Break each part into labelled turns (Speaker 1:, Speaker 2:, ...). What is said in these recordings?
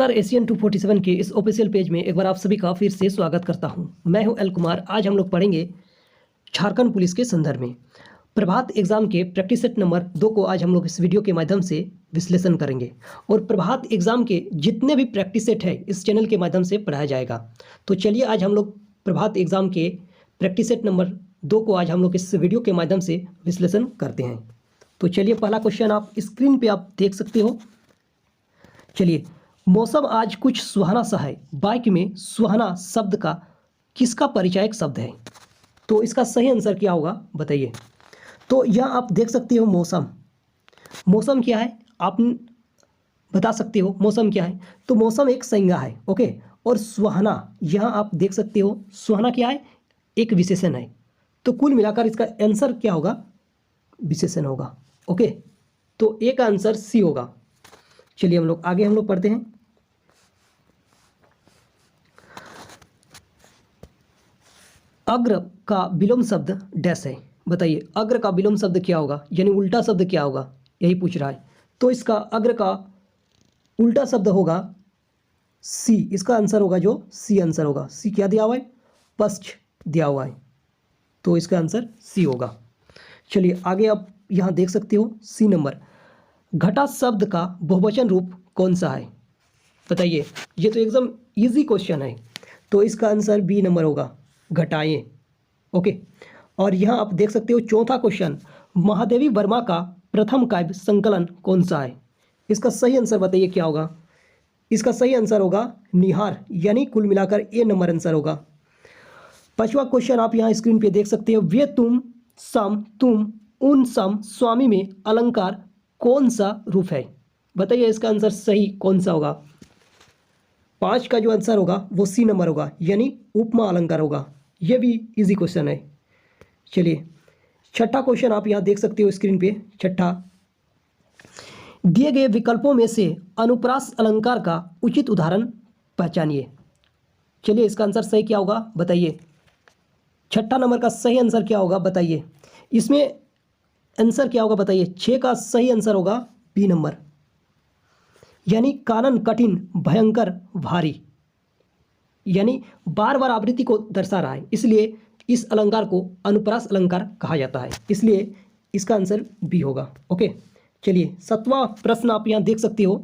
Speaker 1: Sir Asian 247 के इस official page में एक बार आप सभी का फिर से स्वागत करता हूं। मैं हूं एल कुमार। आज हम लोग पढ़ेंगे झारखंड पुलिस के संदर्भ में प्रभात एग्जाम के प्रैक्टिस सेट नंबर 2 को आज हम लोग इस वीडियो के माध्यम से विश्लेषण करेंगे और प्रभात एग्जाम के जितने भी प्रैक्टिस सेट है इस चैनल के माध्यम से पढ़ाया जाएगा। तो चलिए आज हम लोग प्रभात एग्जाम के प्रैक्टिस सेट नंबर 2 को आज हम लोग इस वीडियो के माध्यम से विश्लेषण करते हैं। तो चलिए पहला क्वेश्चन आप स्क्रीन पे आप देख सकते हो। चलिए, मौसम आज कुछ सुहाना सा है, वाक्य में सुहाना शब्द का किसका परिचायक शब्द है? तो इसका सही आंसर क्या होगा बताइए। तो यह आप देख सकते हो मौसम क्या है आप बता सकते हो मौसम क्या है? तो मौसम एक संज्ञा है, ओके। और सुहाना यहाँ आप देख सकते हो सुहाना क्या है? एक विशेषण है। तो कुल मिलाकर इसका आंसर क्या होगा? विशेषण होगा, ओके। तो ए का आंसर सी होगा। चलिए हम लोग पढ़ते हैं। अग्र का विलोम शब्द डैश है, बताइए अग्र का विलोम शब्द क्या होगा, यानी उल्टा शब्द क्या होगा, यही पूछ रहा है। तो इसका अग्र का उल्टा शब्द होगा सी। इसका आंसर होगा जो सी आंसर होगा। सी क्या दिया हुआ है? पश्च दिया हुआ है, तो इसका आंसर सी होगा। चलिए आगे आप यहाँ देख सकते हो सी नंबर, घटा शब्द का बहुवचन रूप कौन सा है? बताइए, ये तो एकदम इजी क्वेश्चन है। तो इसका आंसर बी नंबर होगा, घटाएं, ओके। और यहाँ आप देख सकते हो चौथा क्वेश्चन, महादेवी वर्मा का प्रथम काव्य संकलन कौन सा है? इसका सही आंसर बताइए क्या होगा? इसका सही आंसर होगा निहार, यानी कुल मिलाकर ए नंबर आंसर होगा। पांचवा क्वेश्चन आप यहाँ स्क्रीन पे देख सकते हो, वे तुम सम तुम उन सम स्वामी में अलंकार कौन सा रूप है? बताइए इसका आंसर सही कौन सा होगा? 5 का जो आंसर होगा वो सी नंबर होगा, यानी उपमा अलंकार होगा। यह भी इजी क्वेश्चन है। चलिए छठा क्वेश्चन आप यहाँ देख सकते हो स्क्रीन पे। छठा, दिए गए विकल्पों में से अनुप्रास अलंकार का उचित उदाहरण पहचानिए। चलिए इसका आंसर सही क्या होगा बताइए। छठा नंबर का सही आंसर क्या होगा बताइए। इसमें आंसर क्या होगा बताइए। 6 का सही आंसर होगा बी नंबर, यानी कानन कठिन भयंकर भारी, यानी बार बार आवृत्ति को दर्शा रहा है, इसलिए इस अलंकार को अनुप्रास अलंकार कहा जाता है, इसलिए इसका आंसर बी होगा, ओके। चलिए 7वां प्रश्न आप यहाँ देख सकते हो,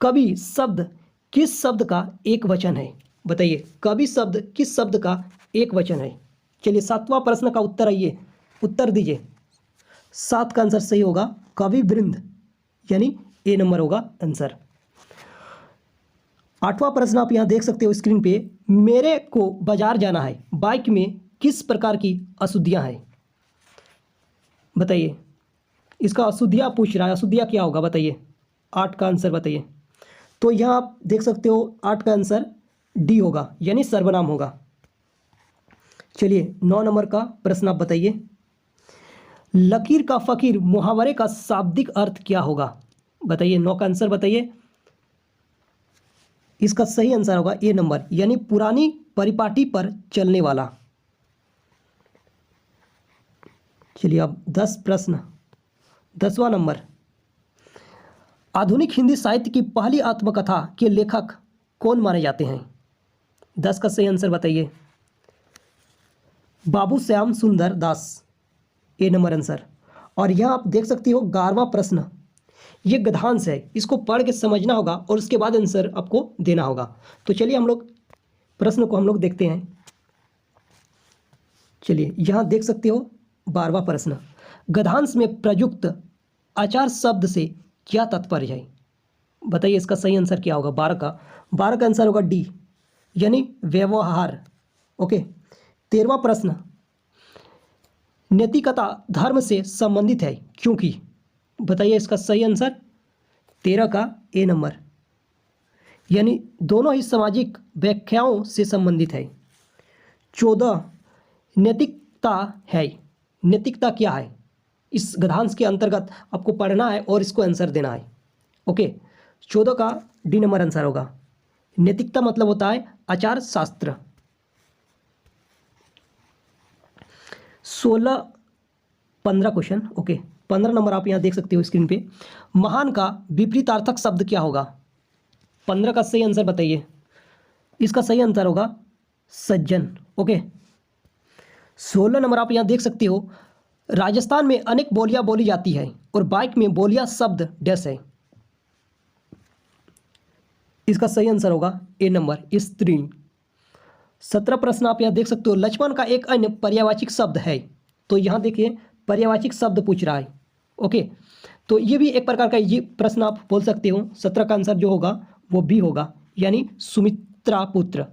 Speaker 1: कवि शब्द किस शब्द का एक वचन है? बताइए कवि शब्द किस शब्द का एक वचन है? चलिए 7वां प्रश्न का उत्तर आइए, उत्तर दीजिए। 7 का आंसर सही होगा कवि वृंद, यानी ए नंबर होगा आंसर। 8वां प्रश्न आप यहाँ देख सकते हो स्क्रीन पे, मेरे को बाजार जाना है, वाक्य में किस प्रकार की अशुद्धियाँ हैं? बताइए इसका अशुद्धियाँ पूछ रहा है, अशुद्धियाँ क्या होगा बताइए। 8 का आंसर बताइए। तो यहाँ आप देख सकते हो 8 का आंसर डी होगा, यानी सर्वनाम होगा। चलिए 9 नंबर का प्रश्न आप बताइए, लकीर का फकीर मुहावरे का शाब्दिक अर्थ क्या होगा? बताइए 9 का आंसर बताइए। इसका सही आंसर होगा ए नंबर, यानी पुरानी परिपाटी पर चलने वाला। चलिए अब 10 प्रश्न। 10वां नंबर, आधुनिक हिंदी साहित्य की पहली आत्मकथा के लेखक कौन माने जाते हैं? 10 का सही आंसर बताइए। बाबू श्याम सुंदर दास, ए नंबर आंसर। और यहाँ आप देख सकते हो 11वां प्रश्न, ये गद्यांश है, इसको पढ़ के समझना होगा और उसके बाद आंसर आपको देना होगा। तो चलिए हम लोग प्रश्न को हम लोग देखते हैं। चलिए यहाँ देख सकते हो 12वां प्रश्न, गद्यांश में प्रयुक्त आचार शब्द से क्या तात्पर्य है? बताइए इसका सही आंसर क्या होगा। 12 का आंसर होगा डी, यानी व्यवहार, ओके। 13वां प्रश्न, नैतिकता धर्म से संबंधित है क्योंकि? बताइए इसका सही आंसर 13 का ए नंबर, यानी दोनों ही सामाजिक व्याख्याओं से संबंधित है। 14, नैतिकता है, नैतिकता क्या है? इस गद्यांश के अंतर्गत आपको पढ़ना है और इसको आंसर देना है, ओके। 14 का डी नंबर आंसर होगा। नैतिकता मतलब होता है आचार शास्त्र। 15 क्वेश्चन, ओके। 15 नंबर आप यहाँ देख सकते हो स्क्रीन पे, महान का विपरीतार्थक शब्द क्या होगा? 15 का सही आंसर बताइए। इसका सही आंसर होगा सज्जन। ओके, 16 नंबर आप यहाँ देख सकते हो, राजस्थान में अनेक बोलियां बोली जाती है और बाइक में बोलियां शब्द डैश है। इसका सही आंसर होगा ए नंबर स्त्री। 17 प्रश्न आप यहाँ देख सकते हो, लक्ष्मण का एक अन्य पर्यायवाची शब्द है। तो यहाँ देखिए पर्यायवाची शब्द पूछ रहा है। ओके, तो ये भी एक प्रकार का ये प्रश्न आप बोल सकते हो। 17 का आंसर जो होगा वो बी होगा, यानी सुमित्रा पुत्र।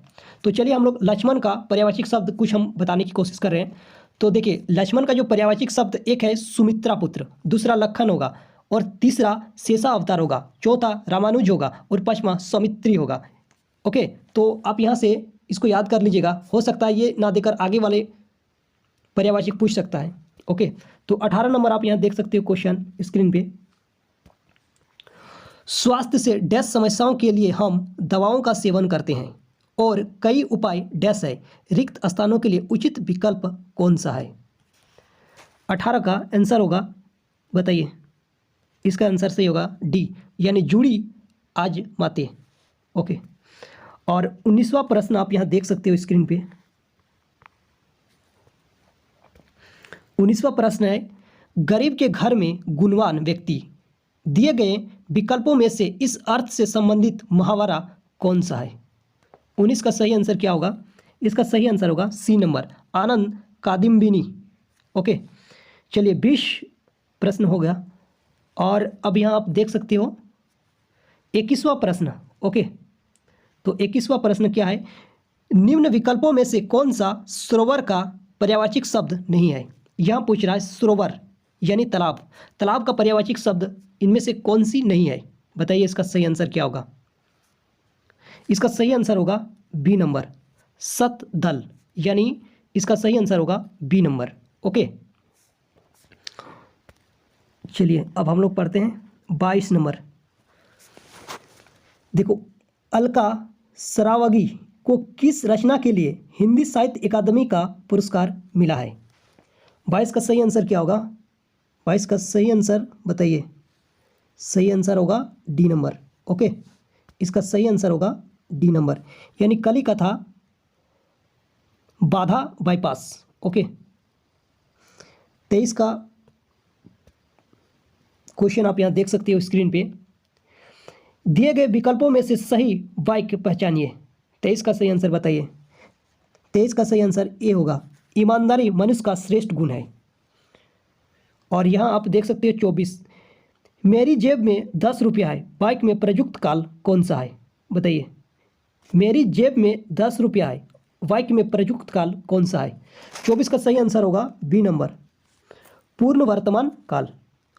Speaker 1: तो चलिए हम लोग लक्ष्मण का पर्यायवाची शब्द कुछ हम बताने की कोशिश कर रहे हैं। तो देखिए लक्ष्मण का जो पर्यायवाची शब्द एक है सुमित्रा पुत्र, दूसरा लखन होगा, और तीसरा शेषा अवतार होगा, चौथा रामानुज होगा, और पांचवा सौमित्री होगा। ओके, तो आप यहाँ से इसको याद कर लीजिएगा, हो सकता है ये ना देकर आगे वाले पर्यायवाची पूछ सकता है। ओके, तो 18 नंबर आप यहाँ देख सकते हो क्वेश्चन स्क्रीन पे, स्वास्थ्य से डैश समस्याओं के लिए हम दवाओं का सेवन करते हैं और कई उपाय डैश है, रिक्त स्थानों के लिए उचित विकल्प कौन सा है? 18 का आंसर होगा, बताइए। इसका आंसर सही होगा डी, यानी जुड़ी आज माते। ओके, और 19वां प्रश्न आप यहाँ देख सकते हो स्क्रीन पे। 19वां प्रश्न है, गरीब के घर में गुणवान व्यक्ति, दिए गए विकल्पों में से इस अर्थ से संबंधित मुहावरा कौन सा है? 19 का सही आंसर क्या होगा? इसका सही आंसर होगा सी नंबर, आनंद कादिम्बिनी। ओके, चलिए 20 प्रश्न हो गया, और अब यहाँ आप देख सकते हो 21वां प्रश्न। ओके, तो 21वां प्रश्न क्या है, निम्न विकल्पों में से कौन सा सरोवर का पर्यायवाची शब्द नहीं है? यहाँ पूछ रहा है सरोवर यानी तालाब, तालाब का पर्यायवाची शब्द इनमें से कौन सी नहीं है? बताइए इसका सही आंसर क्या होगा? इसका सही आंसर होगा बी नंबर, सतदल, यानी इसका सही आंसर होगा बी नंबर। ओके, चलिए अब हम लोग पढ़ते हैं 22 नंबर। देखो, अलका सरावगी को किस रचना के लिए हिंदी साहित्य अकादमी का पुरस्कार मिला है? 22 का सही आंसर क्या होगा? 22 का सही आंसर बताइए। सही आंसर होगा डी नंबर। ओके, इसका सही आंसर होगा डी नंबर, यानी कली कथा बाधा बाईपास। ओके, 23 का क्वेश्चन आप यहाँ देख सकते हो स्क्रीन पे, दिए गए विकल्पों में से सही वाक्य पहचानिए। 23 का सही आंसर बताइए। 23 का सही आंसर ए होगा, ईमानदारी मनुष्य का श्रेष्ठ गुण है। और यहाँ आप देख सकते हो 24, मेरी जेब में 10 रुपया है, वाक्य में प्रयुक्त काल कौन सा है? बताइए, मेरी जेब में 10 रुपया है, वाक्य में प्रयुक्त काल कौन सा है? 24 का सही आंसर होगा बी नंबर, पूर्ण वर्तमान काल।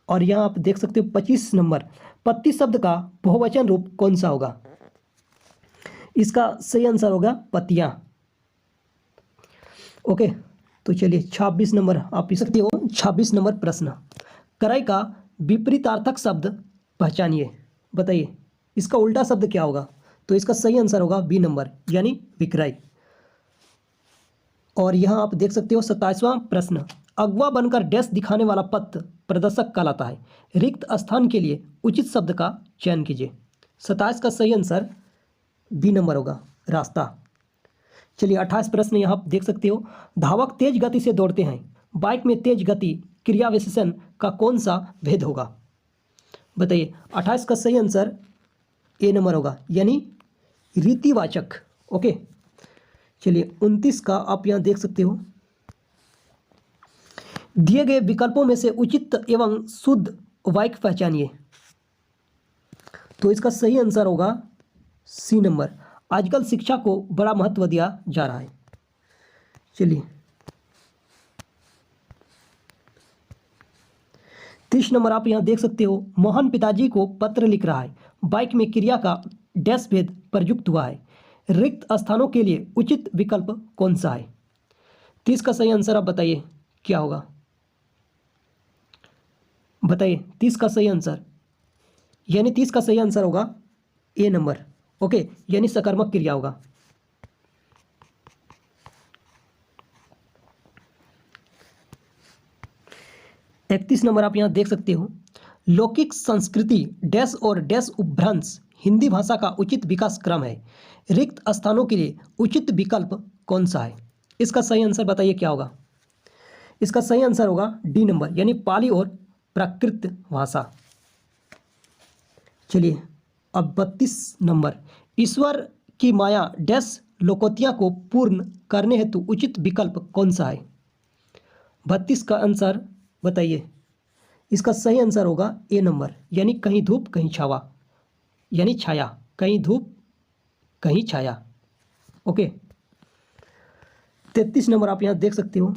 Speaker 1: और यहाँ आप देख सकते हो 25 नंबर, पत्ती शब्द का बहुवचन रूप कौन सा होगा? इसका सही आंसर होगा पत्तियां। ओके, तो चलिए 26 नंबर आप पढ़ सकते हो। 26 नंबर प्रश्न, क्रय का विपरीतार्थक शब्द पहचानिए। बताइए इसका उल्टा शब्द क्या होगा? तो इसका सही आंसर होगा बी नंबर, यानी विक्रय। और यहाँ आप देख सकते हो 27वां प्रश्न, अगवा बनकर डैश दिखाने वाला पथ प्रदर्शक कहलाता है, रिक्त स्थान के लिए उचित शब्द का चयन कीजिए। 27 का सही आंसर बी नंबर होगा, रास्ता। चलिए 28 प्रश्न यहाँ आप देख सकते हो, धावक तेज गति से दौड़ते हैं, बाइक में तेज गति क्रिया विशेषण का कौन सा भेद होगा? बताइए, 28 का सही आंसर ए नंबर होगा, यानी रीतिवाचक। ओके, चलिए 29 का आप यहाँ देख सकते हो, दिए गए विकल्पों में से उचित एवं शुद्ध वाक्य पहचानिए। तो इसका सही आंसर होगा सी नंबर, आजकल शिक्षा को बड़ा महत्व दिया जा रहा है। चलिए 30 नंबर आप यहाँ देख सकते हो, मोहन पिताजी को पत्र लिख रहा है, बाइक में क्रिया का डैश भेद प्रयुक्त हुआ है, रिक्त स्थानों के लिए उचित विकल्प कौन सा है? 30 का सही आंसर आप बताइए क्या होगा? बताइए 30 का सही आंसर, यानी 30 का सही आंसर होगा ए नंबर। ओके, यानी सकर्मक क्रिया होगा। इकतीस नंबर आप यहाँ देख सकते हो, लौकिक संस्कृति डैश और डैश उपभ्रंश हिंदी भाषा का उचित विकास क्रम है? रिक्त स्थानों के लिए उचित विकल्प कौन सा है? इसका सही आंसर बताइए क्या होगा? इसका सही आंसर होगा डी नंबर, यानी पाली और प्राकृत भाषा। चलिए अब 32 नंबर, ईश्वर की माया डैश लोकोतिया को पूर्ण करने हेतु उचित विकल्प कौन सा है? 32 का आंसर बताइए। इसका सही आंसर होगा ए नंबर, यानी कहीं धूप कहीं छावा, यानी छाया, कहीं धूप कहीं छाया। ओके, 33 नंबर आप यहाँ देख सकते हो,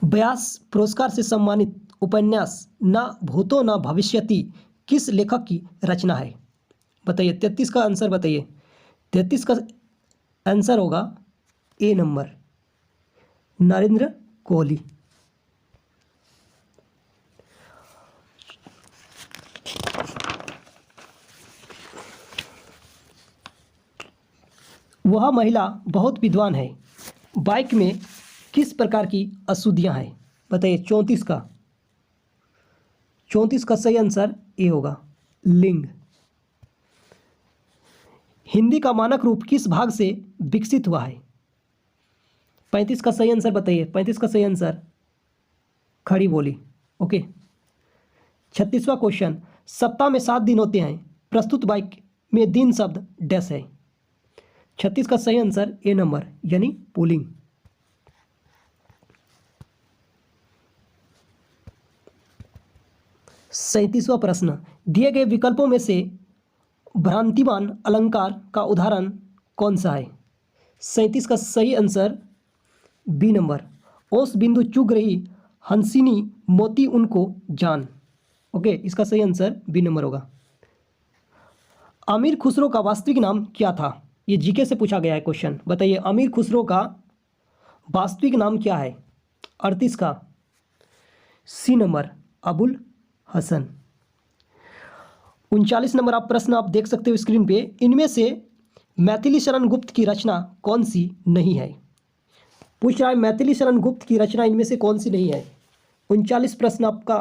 Speaker 1: व्यास पुरस्कार से सम्मानित उपन्यास न भूतो न भविष्यति किस लेखक की रचना है? बताइए, 33 का आंसर बताइए। 33 का आंसर होगा ए नंबर, नरेंद्र कोहली। वह महिला बहुत विद्वान है, बाइक में किस प्रकार की अशुद्धियां हैं? बताइए, 34 का सही आंसर ए होगा, लिंग। हिंदी का मानक रूप किस भाग से विकसित हुआ है? 35 का सही आंसर बताइए। 35 का सही आंसर खड़ी बोली। ओके, 36वां क्वेश्चन, सप्ताह में 7 दिन होते हैं, प्रस्तुत वाक्य में दिन शब्द डैश है? 36 का सही आंसर ए नंबर, यानी पुल्लिंग। 37वां प्रश्न, दिए गए विकल्पों में से भ्रांतिमान अलंकार का उदाहरण कौन सा है? 37 का सही आंसर बी नंबर, ओस बिंदु चुग रही हंसिनी मोती उनको जान। ओके, इसका सही आंसर बी नंबर होगा। अमीर खुसरो का वास्तविक नाम क्या था? ये जीके से पूछा गया है क्वेश्चन। बताइए, अमीर खुसरो का वास्तविक नाम क्या है? 38 का C number, Abul Hasan. 39 number आप प्रश्न आप देख सकते हो स्क्रीन पे, इनमें से मैथिली शरण गुप्त की रचना कौन सी नहीं है? पूछ रहा है मैथिली शरण गुप्त की रचना इनमें से कौन सी नहीं है। 39 प्रश्न आपका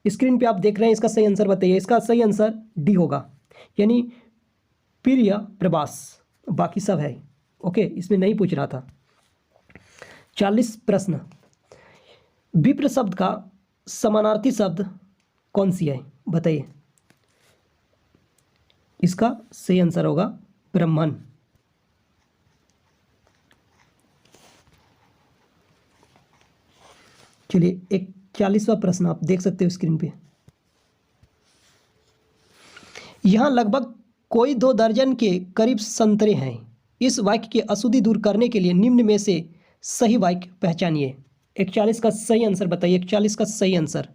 Speaker 1: स्क्रीन पे आप देख रहे हैं, इसका सही आंसर बताइए। इसका सही आंसर डी होगा, यानी प्रिय प्रवास, बाकी सब है। ओके, इसमें नहीं पूछ रहा था। 40 प्रश्न, विप्र शब्द का समानार्थी शब्द कौन सी है? बताइए, इसका सही आंसर होगा ब्राह्मण। चलिए 41वां प्रश्न आप देख सकते हो स्क्रीन पे, यहां लगभग कोई 2 दर्जन के करीब संतरे हैं, इस वाक्य की अशुद्धि दूर करने के लिए निम्न में से सही वाक्य पहचानिए। 41 का सही आंसर बताइए। 41 का सही आंसर,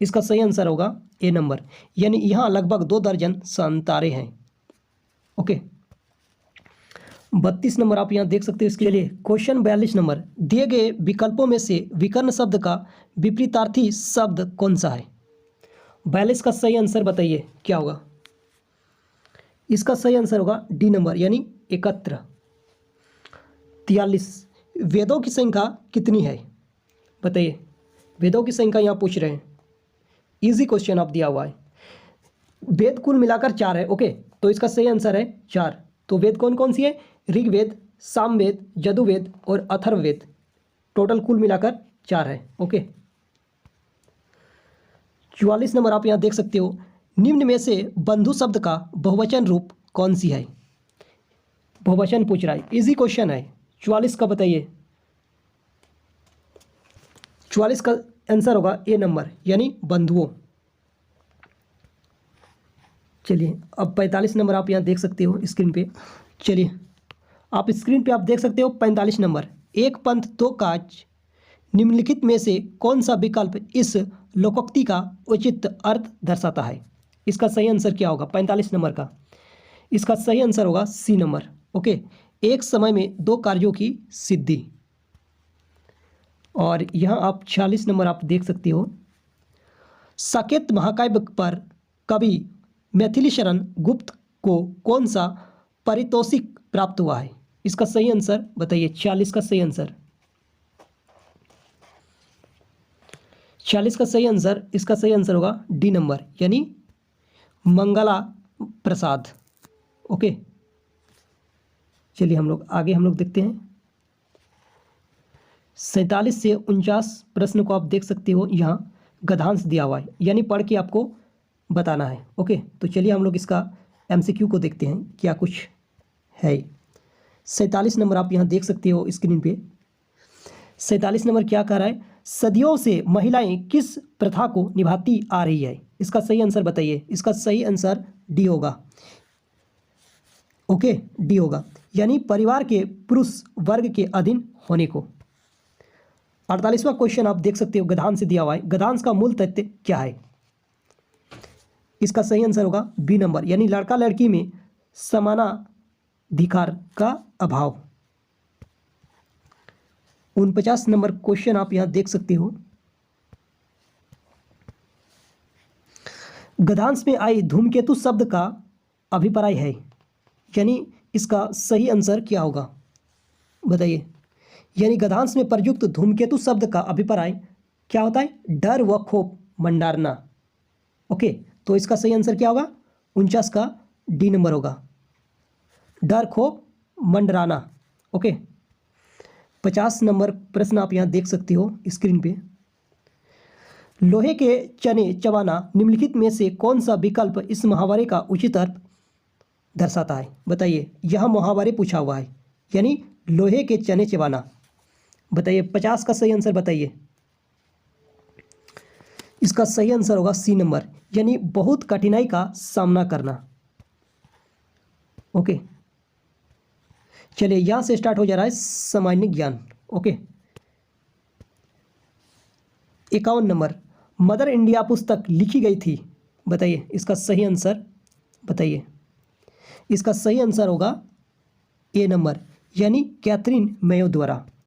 Speaker 1: इसका सही आंसर होगा ए नंबर, यानी यहाँ लगभग 2 दर्जन संतरे हैं। ओके, 32 नंबर आप यहाँ देख सकते हो। इसके लिए क्वेश्चन 42 नंबर, दिए गए विकल्पों में से विकर्ण शब्द का विपरीतार्थी शब्द कौन सा है? 42 का सही आंसर बताइए क्या होगा? इसका सही आंसर होगा डी नंबर, यानी एकत्र। 43, वेदों की संख्या कितनी है? बताइए, वेदों की संख्या यहाँ पूछ रहे हैं, इजी क्वेश्चन आप दिया हुआ है। वेद कुल मिलाकर 4 है। ओके, तो इसका सही आंसर है 4। तो वेद कौन कौन सी है? ऋग्वेद, सामवेद, यजुर्वेद और अथर्ववेद। टोटल कुल मिलाकर 4 है। ओके, 44 नंबर आप यहाँ देख सकते हो, निम्न में से बंधु शब्द का बहुवचन रूप कौन सी है? बहुवचन पूछ रहा है, इजी क्वेश्चन है। 44 का बताइए। 44 का आंसर होगा ए नंबर, यानी बंधुओं। चलिए अब 45 नंबर आप यहाँ देख सकते हो स्क्रीन पे। चलिए आप स्क्रीन पे आप देख सकते हो 45 नंबर, एक पंथ दो काज, निम्नलिखित में से कौन सा विकल्प इस लोकोक्ति का उचित अर्थ दर्शाता है? इसका सही आंसर क्या होगा? 45 नंबर का इसका सही आंसर होगा सी नंबर। ओके, एक समय में 2 कार्यों की सिद्धि। और यहाँ आप 46 नंबर आप देख सकते हो, साकेत महाकाव्य पर कवि मैथिली शरण गुप्त को कौन सा पारितोषिक प्राप्त हुआ है? इसका सही आंसर बताइए। 46 का सही आंसर, 46 का सही आंसर, इसका सही आंसर होगा डी नंबर, यानी मंगला प्रसाद। ओके, चलिए हम लोग देखते हैं। 47 से 49 प्रश्न को आप देख सकते हो, यहाँ गद्यांश दिया हुआ है, यानी पढ़ के आपको बताना है। ओके, तो चलिए हम लोग इसका एमसीक्यू को देखते हैं क्या कुछ है। 47 नंबर आप यहाँ देख सकते हो स्क्रीन पे। 47 नंबर क्या कह रहा है, सदियों से महिलाएं किस प्रथा को निभाती आ रही है? इसका सही आंसर बताइए। इसका सही आंसर डी होगा। ओके, डी होगा, यानी परिवार के पुरुष वर्ग के अधीन होने को। 48वां क्वेश्चन आप देख सकते हो, गद्यांश से दिया हुआ है, गद्यांश का मूल तथ्य क्या है? इसका सही आंसर होगा बी नंबर, यानी लड़का लड़की में समानाधिकार का अभाव। 49 नंबर क्वेश्चन आप यहां देख सकते हो, गद्यांश में आई धूमकेतु शब्द का अभिप्राय है, यानी इसका सही आंसर क्या होगा बताइए। यानी गद्यांश में प्रयुक्त धूमकेतु शब्द का अभिप्राय क्या होता है? डर व खौफ मंडारना। ओके, तो इसका सही आंसर क्या होगा? 49 का डी नंबर होगा, डर खौफ मंडराना। ओके, 50 नंबर प्रश्न आप यहाँ देख सकते हो स्क्रीन पे, लोहे के चने चबाना निम्नलिखित में से कौन सा विकल्प इस मुहावरे का उचित अर्थ दर्शाता है? बताइए, यह मुहावरे पूछा हुआ है, यानी लोहे के चने चबाना। बताइए 50 का सही आंसर बताइए। इसका सही आंसर होगा सी नंबर, यानी बहुत कठिनाई का सामना करना। ओके, चलिए यहां से स्टार्ट हो जा रहा है सामान्य ज्ञान। ओके, 51 नंबर, मदर इंडिया पुस्तक लिखी गई थी, बताइए इसका सही आंसर बताइए। इसका सही आंसर होगा ए नंबर, यानी कैथरीन मेयो द्वारा।